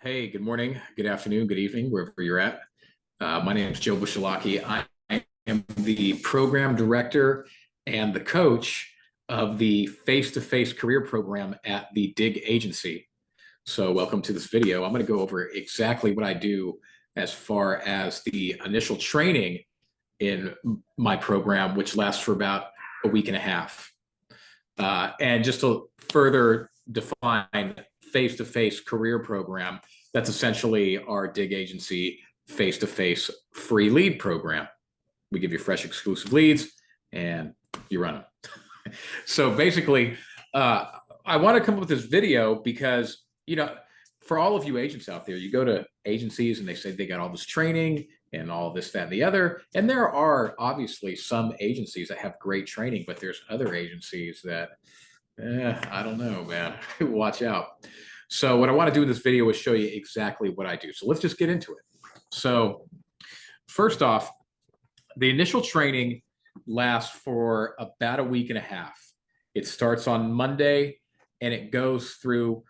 Hey, good morning, good afternoon, good evening, wherever you're at. My name is Joe Bushalaki. I am the program director and the coach of the face-to-face career program at the DIG agency. So welcome to this video. I'm going to go over exactly what I do as far as the initial training in my program, which lasts for about a week and a half. And just to further define face-to-face career program, that's essentially our DIG agency face-to-face free lead program. We give you fresh exclusive leads and you run them. So basically, I want to come up with this video because, for all of you agents out there, you go to agencies and they say they got all this training and all this, that, and the other. And there are obviously some agencies that have great training, but there's other agencies that, I don't know, man. Watch out. So what I want to do in this video is show you exactly what I do. So let's just get into it. So first off, the initial training lasts for about a week and a half. It starts on Monday and it goes through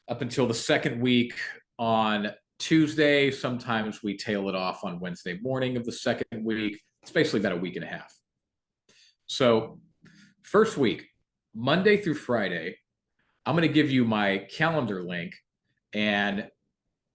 up until the second week on Tuesday. Sometimes we tail it off on Wednesday morning of the second week. It's basically about a week and a half. So first week, Monday through Friday, I'm going to give you my calendar link, and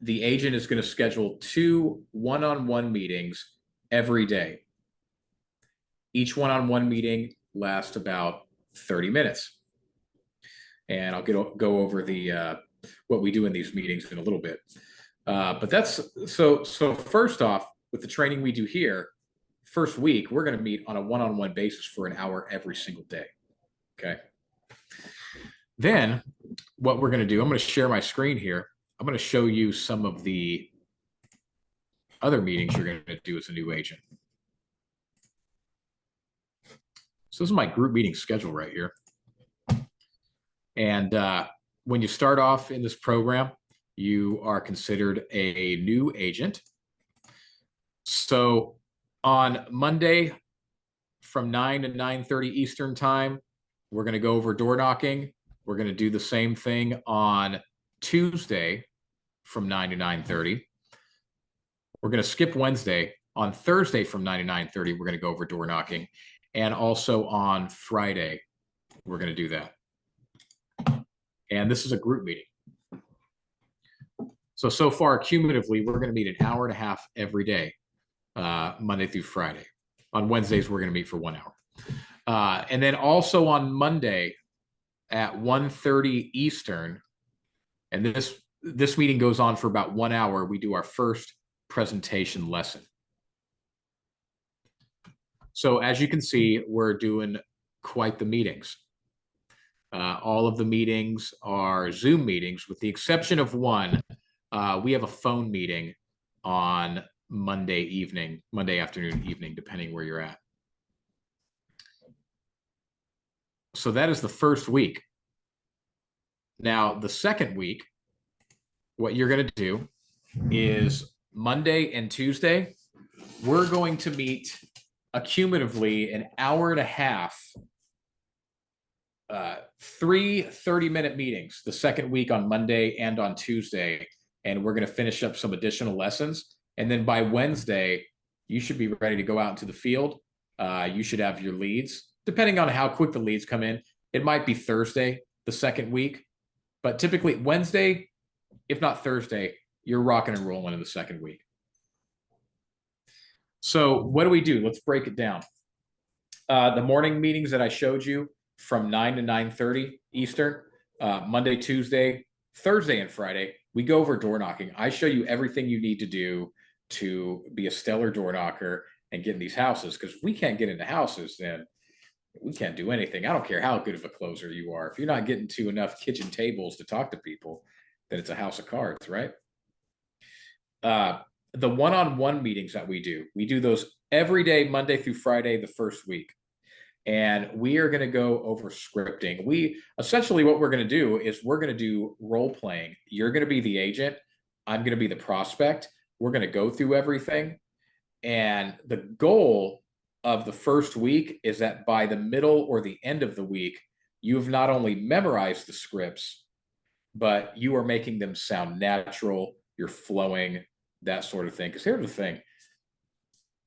the agent is going to schedule 2 one-on-one meetings every day. Each one-on-one meeting lasts about 30 minutes. And I'll go over the what we do in these meetings in a little bit. But that's so first off, with the training we do here, first week, we're going to meet on a one-on-one basis for an hour every single day. Okay. Then what we're going to do, I'm going to share my screen here. I'm going to show you some of the other meetings you're going to do as a new agent. So this is my group meeting schedule right here. And when you start off in this program, you are considered a new agent. So on Monday from 9 to 9:30 Eastern time, we're going to go over door knocking. We're going to do the same thing on Tuesday from 9 to 9:30. We're going to skip Wednesday. On Thursday from 9 to 9:30, we're going to go over door knocking. And also on Friday, we're going to do that. And this is a group meeting. So far, cumulatively, we're going to meet an hour and a half every day, Monday through Friday. On Wednesdays, we're going to meet for 1 hour. And then also on Monday at 1:30 Eastern, and this meeting goes on for about 1 hour, we do our first presentation lesson. So as you can see, we're doing quite the meetings. All of the meetings are Zoom meetings, with the exception of one. We have a phone meeting on Monday afternoon, evening, depending where you're at. So that is the first week. Now, the second week, what you're going to do is Monday and Tuesday, we're going to meet accumulatively an hour and a half, 3 30-minute meetings the second week on Monday and on Tuesday. And we're going to finish up some additional lessons. And then by Wednesday, you should be ready to go out into the field. You should have your leads. Depending on how quick the leads come in, it might be Thursday, the second week. But typically Wednesday, if not Thursday, you're rocking and rolling in the second week. So what do we do? Let's break it down. The morning meetings that I showed you from 9 to 9:30 Eastern, Monday, Tuesday, Thursday, and Friday, we go over door knocking. I show you everything you need to do to be a stellar door knocker and get in these houses, because if we can't get into houses, then we can't do anything. I don't care how good of a closer you are. If you're not getting to enough kitchen tables to talk to people, then it's a house of cards, right? The one-on-one meetings that we do those every day, Monday through Friday, the first week. And we are going to go over scripting. Essentially what we're going to do is we're going to do role playing. You're going to be the agent. I'm going to be the prospect. We're going to go through everything. And the goal of the first week is that by the middle or the end of the week, you've not only memorized the scripts, but you are making them sound natural. You're flowing, that sort of thing. Because here's the thing: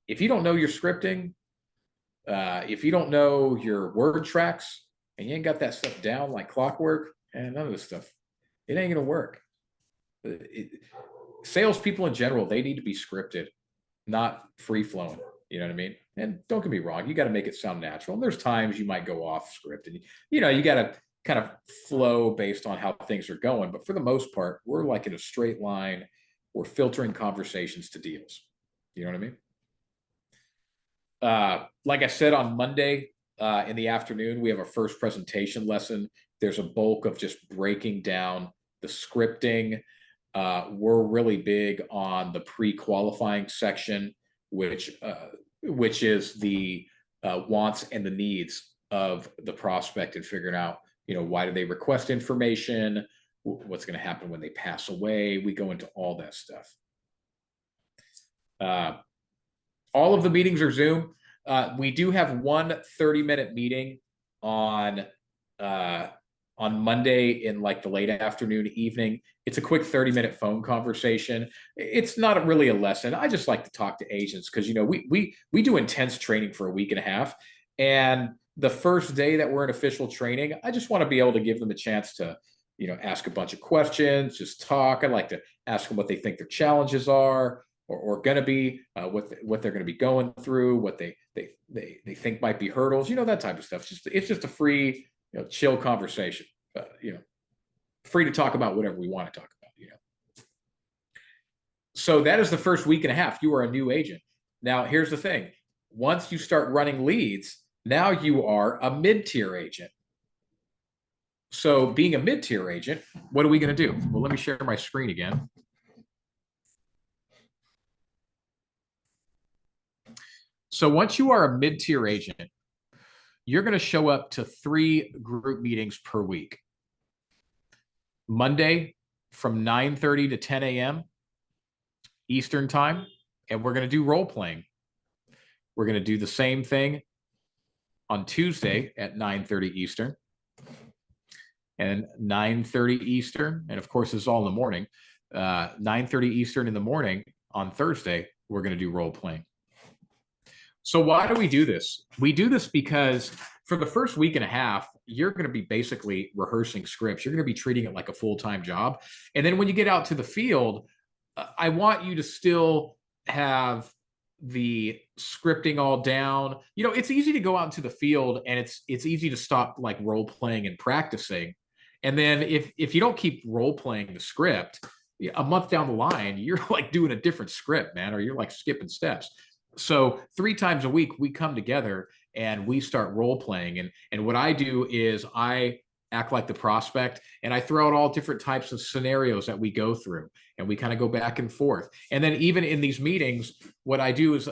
if you don't know your scripting, if you don't know your word tracks, and you ain't got that stuff down like clockwork, and none of this stuff, it ain't gonna work. Salespeople in general, they need to be scripted, not free flowing. You know what I mean? And don't get me wrong, you got to make it sound natural. And there's times you might go off script, and you got to kind of flow based on how things are going. But for the most part, we're like in a straight line. We're filtering conversations to deals. You know what I mean? Like I said, on Monday in the afternoon, we have our first presentation lesson. There's a bulk of just breaking down the scripting. We're really big on the pre-qualifying section, which is the wants and the needs of the prospect, and figuring out, why do they request information, what's going to happen when they pass away. We go into all that stuff. All of the meetings are Zoom. We do have one 30-minute meeting on Monday in like the late afternoon, evening. It's a quick 30-minute phone conversation. It's not really a lesson. I just like to talk to agents because, we do intense training for a week and a half. And the first day that we're in official training, I just want to be able to give them a chance to, ask a bunch of questions, just talk. I like to ask them what they think their challenges are, or going to be, what they're going to be going through, what they think might be hurdles, that type of stuff. It's just a free, chill conversation. Free to talk about whatever we want to talk about. So that is the first week and a half. You are a new agent. Now, here's the thing: once you start running leads, now you are a mid-tier agent. So being a mid-tier agent, what are we going to do? Well, let me share my screen again. So once you are a mid-tier agent, you're going to show up to 3 group meetings per week. Monday from 9:30 to 10 a.m. Eastern time, and we're going to do role playing. We're going to do the same thing on Tuesday at 9:30 Eastern and 9:30 Eastern. And of course, this is all in the morning. 9:30 Eastern in the morning on Thursday, we're going to do role playing. So why do we do this? We do this because for the first week and a half, you're going to be basically rehearsing scripts. You're going to be treating it like a full-time job. And then when you get out to the field, I want you to still have the scripting all down. It's easy to go out into the field, and it's easy to stop like role playing and practicing. And then if you don't keep role playing the script, a month down the line, you're like doing a different script, man, or you're like skipping steps. So 3 times a week, we come together and we start role playing. And what I do is I act like the prospect, and I throw out all different types of scenarios that we go through, and we kind of go back and forth. And then even in these meetings, what I do is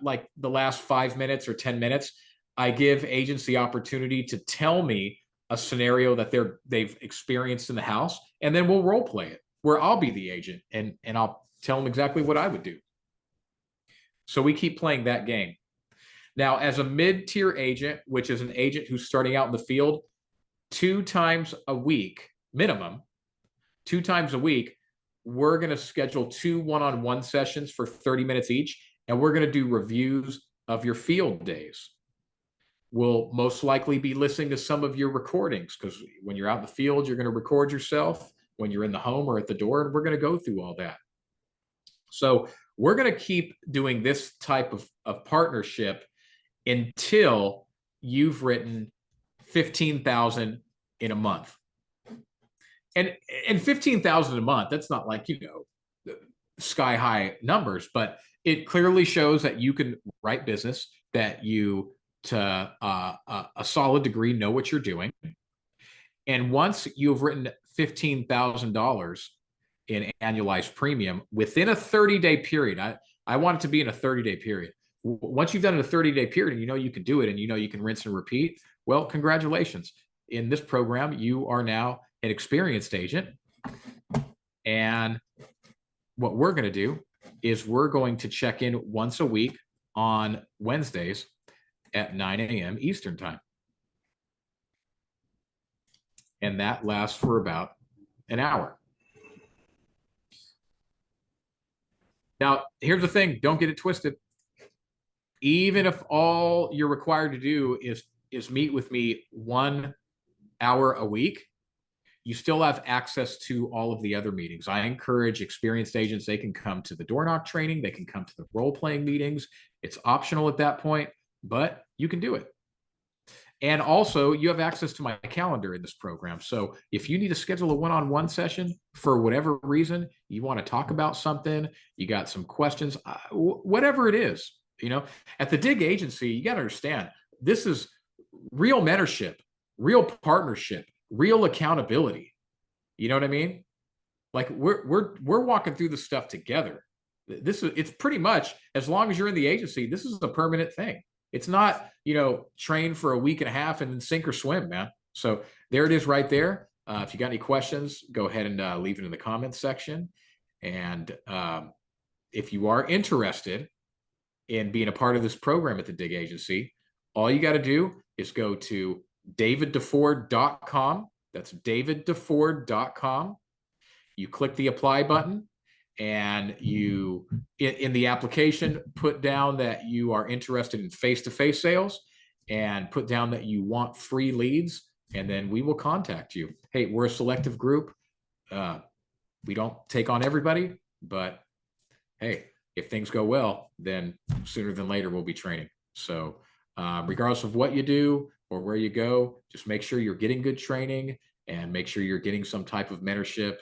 like the last 5 minutes or 10 minutes, I give agents the opportunity to tell me a scenario that they've experienced in the house, and then we'll role play it where I'll be the agent and I'll tell them exactly what I would do. So we keep playing that game. Now, as a mid-tier agent, which is an agent who's starting out in the field, 2 times a week, minimum, 2 times a week, we're going to schedule 2 one-on-one sessions for 30 minutes each, and we're going to do reviews of your field days. We'll most likely be listening to some of your recordings, because when you're out in the field, you're going to record yourself when you're in the home or at the door, and we're going to go through all that. So we're going to keep doing this type of partnership until you've written 15,000 in a month. And 15,000 a month, that's not like, sky high numbers, but it clearly shows that you can write business, that you, to a solid degree, know what you're doing. And once you've written $15,000 in annualized premium within a 30-day period, I want it to be in a 30-day period. Once you've done it in a 30-day period, and you can do it, and you can rinse and repeat, well, congratulations. In this program, you are now an experienced agent. And what we're going to do is we're going to check in once a week on Wednesdays at 9 a.m. Eastern time. And that lasts for about an hour. Now, here's the thing, don't get it twisted. Even if all you're required to do is meet with me 1 hour a week, you still have access to all of the other meetings. I encourage experienced agents, they can come to the door knock training, they can come to the role-playing meetings. It's optional at that point, but you can do it. And also, you have access to my calendar in this program. So if you need to schedule a one-on-one session for whatever reason, you want to talk about something, you got some questions, whatever it is, at the Dig Agency, you got to understand, this is real mentorship, real partnership, real accountability. You know what I mean? Like we're walking through this stuff together. It's pretty much, as long as you're in the agency, this is a permanent thing. It's not, train for a week and a half and then sink or swim, man. So there it is right there. If you got any questions, go ahead and leave it in the comments section. And if you are interested in being a part of this program at the Dig Agency, all you got to do is go to davidduford.com. That's davidduford.com. You click the apply button, and you, in the application, put down that you are interested in face-to-face sales and put down that you want free leads, and then we will contact you. Hey, we're a selective group. We don't take on everybody, but hey, if things go well, then sooner than later we'll be training. So regardless of what you do or where you go, just make sure you're getting good training and make sure you're getting some type of mentorship.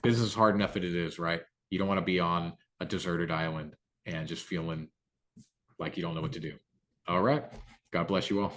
Business is hard enough as it is, right? You don't want to be on a deserted island and just feeling like you don't know what to do. All right. God bless you all.